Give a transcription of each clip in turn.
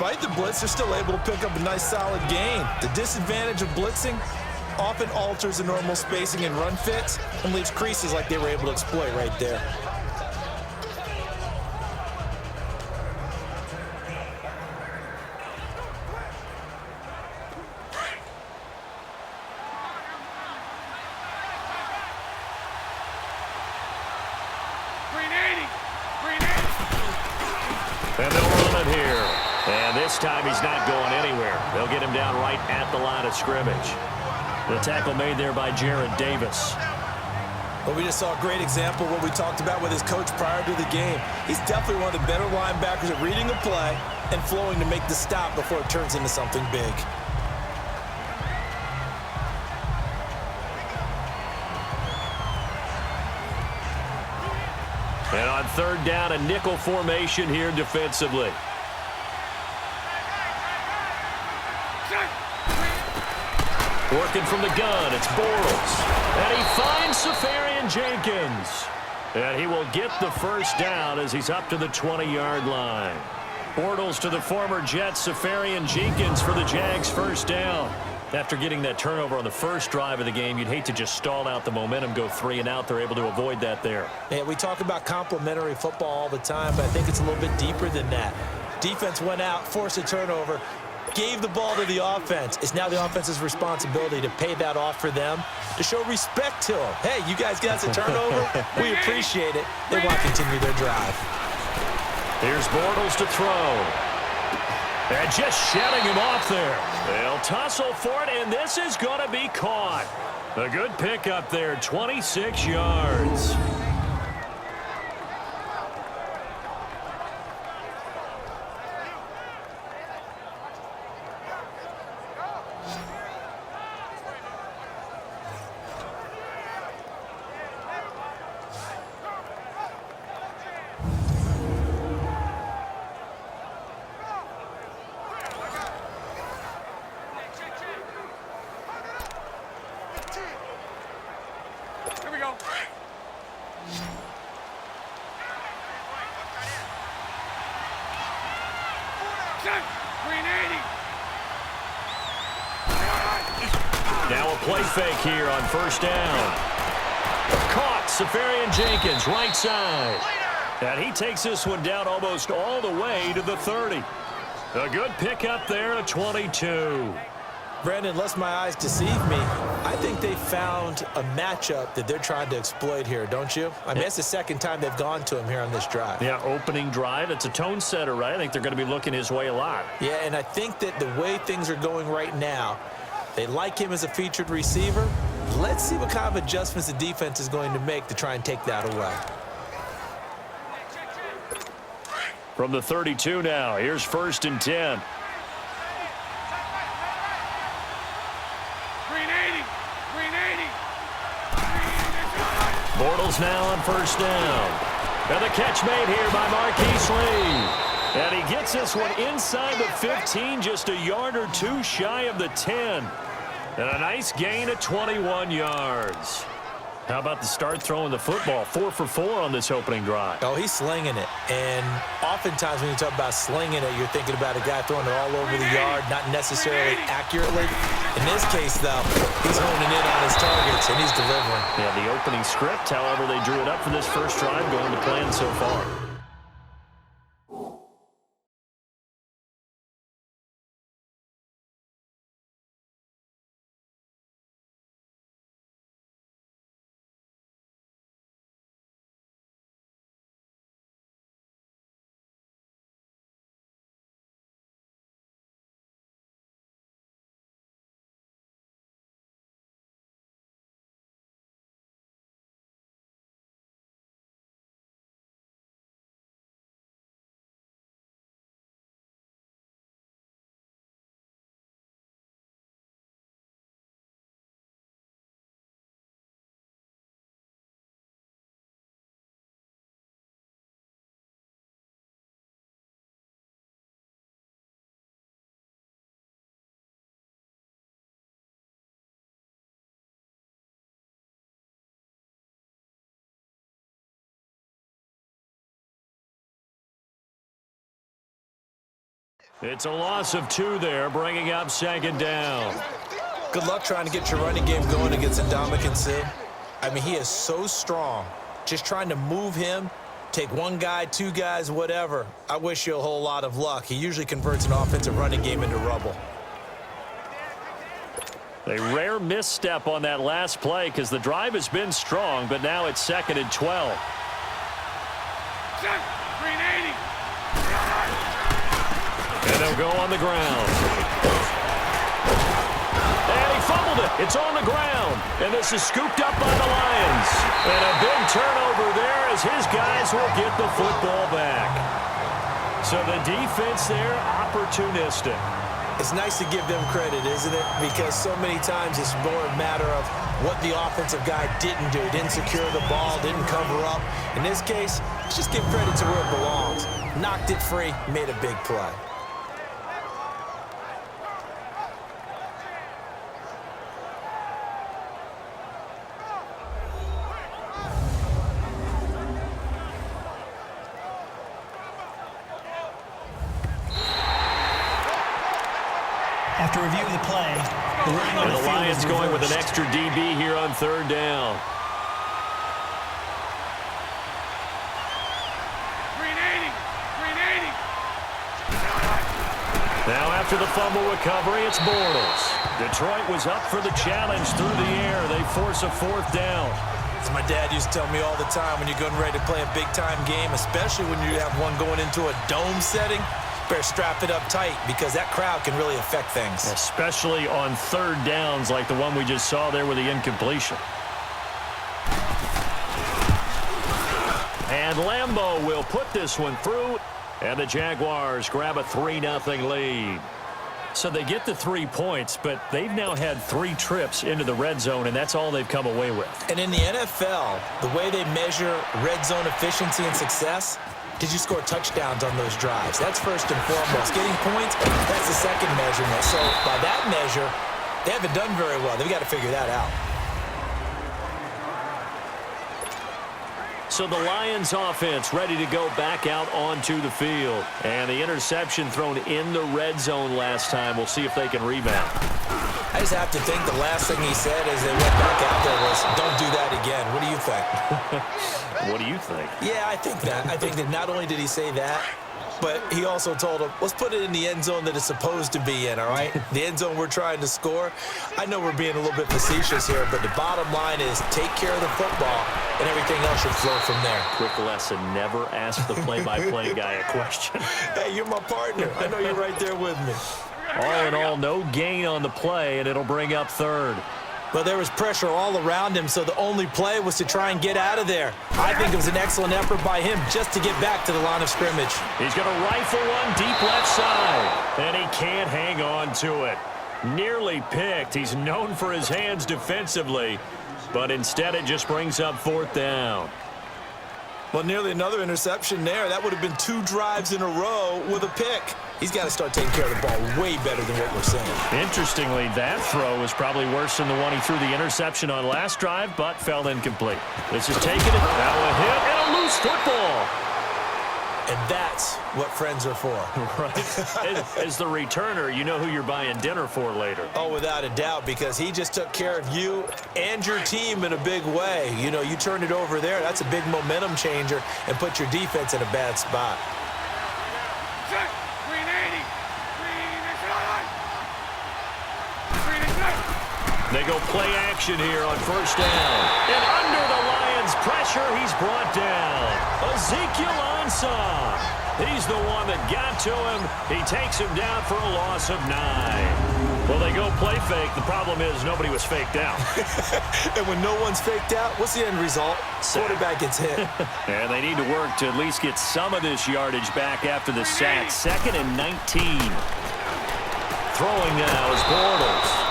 despite the blitz, they're still able to pick up a nice, solid gain. The disadvantage of blitzing often alters the normal spacing and run fits and leaves creases like they were able to exploit right there. And they'll run it here. And this time he's not going anywhere. They'll get him down right at the line of scrimmage. The tackle made there by Jared Davis. Well, we just saw a great example of what we talked about with his coach prior to the game. He's definitely one of the better linebackers at reading a play and flowing to make the stop before it turns into something big. And on third down, a nickel formation here defensively. Working from the gun, it's Bortles. And he finds Safarian Jenkins. And he will get the first down as he's up to the 20-yard line. Bortles to the former Jets, Safarian Jenkins for the Jags' first down. After getting that turnover on the first drive of the game, you'd hate to just stall out the momentum, go 3 and out. They're able to avoid that there. Yeah, we talk about complementary football all the time, but I think it's a little bit deeper than that. Defense went out, forced a turnover, gave the ball to the offense. It's now the offense's responsibility to pay that off for them, to show respect to them. Hey, you guys got us a turnover. We appreciate it. They want to continue their drive. Here's Bortles to throw. And just shutting him off there. They'll tussle for it, and this is going to be caught. A good pickup there, 26 yards. Now a play fake here on first down. Caught, Safarian Jenkins, right side. And he takes this one down almost all the way to the 30. A good pickup there at 22. Brandon, lest my eyes deceive me, I think they found a matchup that they're trying to exploit here, don't you? I mean, it's the second time they've gone to him here on this drive. Yeah, opening drive. It's a tone setter, right? I think they're going to be looking his way a lot. Yeah, and I think that the way things are going right now, they like him as a featured receiver. Let's see what kind of adjustments the defense is going to make to try and take that away. From the 32 now, here's 1st and 10. Bortles now on first down. And the catch made here by Marquise Lee. And he gets this one inside the 15, just a yard or two shy of the 10. And a nice gain of 21 yards. How about the start throwing the football? 4 for 4 on this opening drive. Oh, he's slinging it. And oftentimes when you talk about slinging it, you're thinking about a guy throwing it all over the yard, not necessarily accurately. In this case, though, he's honing in on his targets, and he's delivering. Yeah, the opening script, however, they drew it up for this first drive, going to plan so far. It's a loss of 2 there, bringing up 2nd down. Good luck trying to get your running game going against Ndamukong Suh. I mean, he is so strong. Just trying to move him, take one guy, 2 guys, whatever. I wish you a whole lot of luck. He usually converts an offensive running game into rubble. A rare misstep on that last play because the drive has been strong, but now it's 2nd and 12. And they'll go on the ground. And he fumbled it. It's on the ground. And this is scooped up by the Lions. And a big turnover there as his guys will get the football back. So the defense there, opportunistic. It's nice to give them credit, isn't it? Because so many times it's more a matter of what the offensive guy didn't do. Didn't secure the ball, didn't cover up. In this case, let's just give credit to where it belongs. Knocked it free, made a big play. After review of the play, the running on and the Lions going with an reversed. extra DB here on 3rd down. Now after the fumble recovery, it's Bortles. Detroit was up for the challenge through the air. They force a 4th down. As my dad used to tell me all the time, when you're getting ready to play a big-time game, especially when you have one going into a dome setting, better strap it up tight because that crowd can really affect things. Especially on 3rd downs like the one we just saw there with the incompletion. And Lambeau will put this one through. And the Jaguars grab a 3-0 lead. So they get the 3 points, but they've now had 3 trips into the red zone, and that's all they've come away with. And in the NFL, the way they measure red zone efficiency and success, did you score touchdowns on those drives? That's first and foremost. Getting points, that's the second measurement. So by that measure, they haven't done very well. They've got to figure that out. So the Lions offense ready to go back out onto the field. And the interception thrown in the red zone last time. We'll see if they can rebound. I just have to think the last thing he said as they went back out there was, don't do that again. What do you think? What do you think? Yeah, I think that. I think that not only did he say that, but he also told him, let's put it in the end zone that it's supposed to be in, all right? The end zone we're trying to score. I know we're being a little bit facetious here, but the bottom line is take care of the football, and everything else should flow from there. Quick lesson, never ask the play-by-play guy a question. Hey, you're my partner. I know you're right there with me. All in all, no gain on the play, and it'll bring up 3rd. But there was pressure all around him, so the only play was to try and get out of there. I think it was an excellent effort by him just to get back to the line of scrimmage. He's going to rifle one deep left side, and he can't hang on to it. Nearly picked. He's known for his hands defensively, but instead it just brings up 4th down. Well, nearly another interception there. That would have been 2 drives in a row with a pick. He's got to start taking care of the ball way better than what we're seeing. Interestingly, that throw was probably worse than the one he threw the interception on last drive, but fell incomplete. This is taking it. Now a hit and a loose football. And that's what friends are for. Right. As the returner, you know who you're buying dinner for later. Oh, without a doubt, because he just took care of you and your team in a big way. You know, you turned it over there. That's a big momentum changer and put your defense in a bad spot. They go play action here on 1st down. And under the Lions' pressure, he's brought down. Ezekiel Ansah. He's the one that got to him. He takes him down for a loss of 9. Well, they go play fake. The problem is nobody was faked out. And when no one's faked out, what's the end result? Quarterback gets hit. And they need to work to at least get some of this yardage back after the sack. 2nd and 19. Throwing now is Bortles.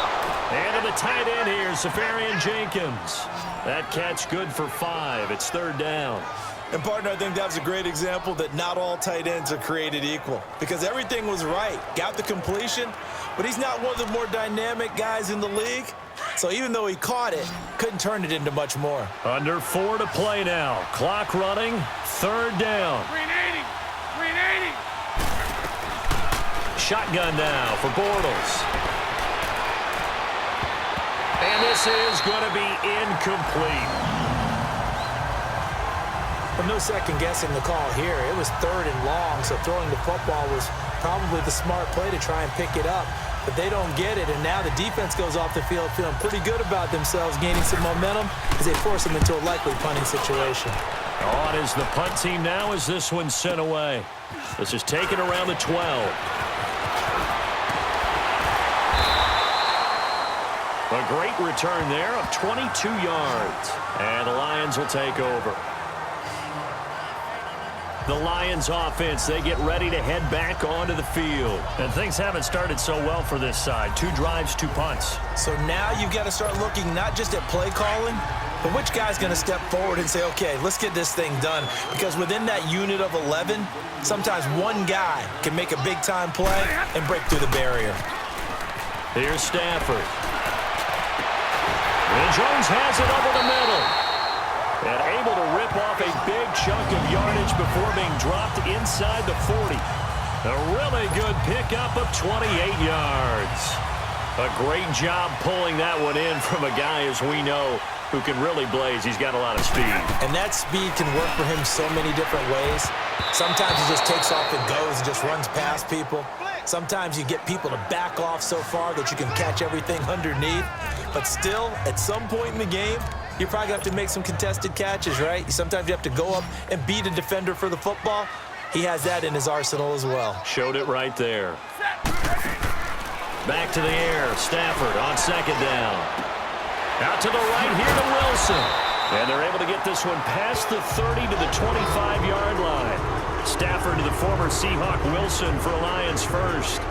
And to the tight end here, Safarian Jenkins. That catch good for 5. It's 3rd down. And, partner, I think that was a great example that not all tight ends are created equal. Because everything was right. Got the completion, but he's not one of the more dynamic guys in the league. So even though he caught it, couldn't turn it into much more. Under 4 to play now. Clock running. 3rd down. shotgun now for Bortles. And this is going to be incomplete. Well, no second-guessing the call here. It was 3rd and long, so throwing the football was probably the smart play to try and pick it up. But they don't get it, and now the defense goes off the field feeling pretty good about themselves, gaining some momentum as they force them into a likely punting situation. On is the punt team now as this one's sent away. This is taken around the 12. A great return there of 22 yards. And the Lions will take over. The Lions offense, they get ready to head back onto the field. And things haven't started so well for this side. 2 drives, 2 punts. So now you've got to start looking not just at play calling, but which guy's going to step forward and say, okay, let's get this thing done. Because within that unit of 11, sometimes one guy can make a big-time play and break through the barrier. Here's Stafford. And Jones has it over the middle. And able to rip off a big chunk of yardage before being dropped inside the 40. A really good pickup of 28 yards. A great job pulling that one in from a guy, as we know, who can really blaze. He's got a lot of speed. And that speed can work for him so many different ways. Sometimes he just takes off and goes and just runs past people. Sometimes you get people to back off so far that you can catch everything underneath. But still, at some point in the game, you probably have to make some contested catches, right? Sometimes you have to go up and beat a defender for the football. He has that in his arsenal as well. Showed it right there. Back to the air. Stafford on 2nd down. Out to the right here to Wilson. And they're able to get this one past the 30 to the 25-yard line. Stafford to the former Seahawk Wilson for Lions first.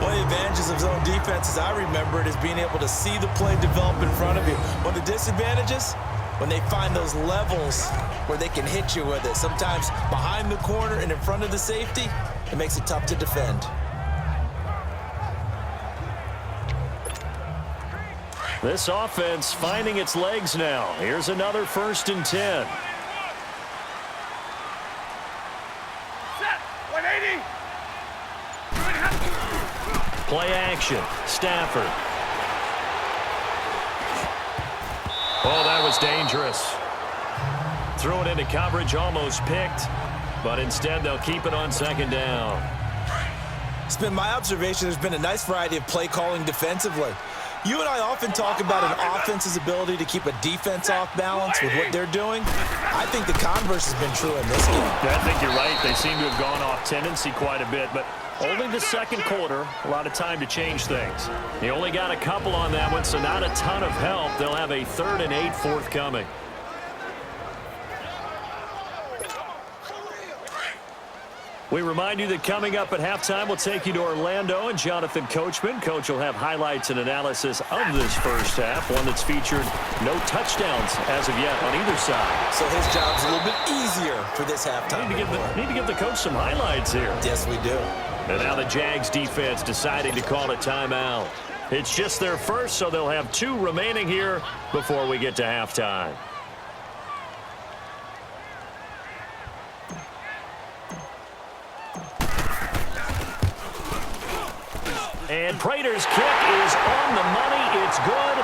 One of the advantages of zone defense, as I remember it, is being able to see the play develop in front of you. One of the disadvantages, when they find those levels where they can hit you with it. Sometimes behind the corner and in front of the safety, it makes it tough to defend. This offense finding its legs now. Here's another 1st and 10. Play action. Stafford. Oh, that was dangerous. Threw it into coverage, almost picked. But instead, they'll keep it on 2nd down. It's been my observation there's been a nice variety of play calling defensively. You and I often talk about an offense's ability to keep a defense off balance with what they're doing. I think the converse has been true in this game. Yeah, I think you're right. They seem to have gone off tendency quite a bit, but only the 2nd quarter, a lot of time to change things. They only got a couple on that one, so not a ton of help. They'll have a 3rd and 8 forthcoming. We remind you that coming up at halftime, we'll take you to Orlando and Jonathan Coachman. Coach will have highlights and analysis of this first half, one that's featured no touchdowns as of yet on either side. So his job's a little bit easier for this halftime. Need to give the coach some highlights here. Yes, we do. And now the Jags defense deciding to call a timeout. It's just their first, so they'll have 2 remaining here before we get to halftime. And Prater's kick is on the money. It's good.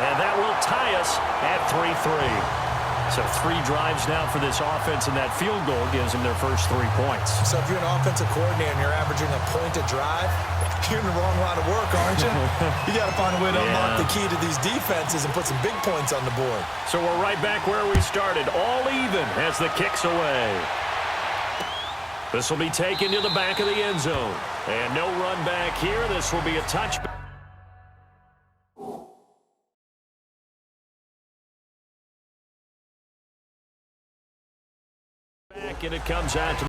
And that will tie us at 3-3. So 3 drives now for this offense, and that field goal gives them their first 3 points. So if you're an offensive coordinator and you're averaging a point a drive, you're in the wrong line of work, aren't you? You got to find a way to unlock the key to these defenses and put some big points on the board. So we're right back where we started, all even as the kick's away. This will be taken to the back of the end zone. And no run back here. This will be a touchback. And it comes out to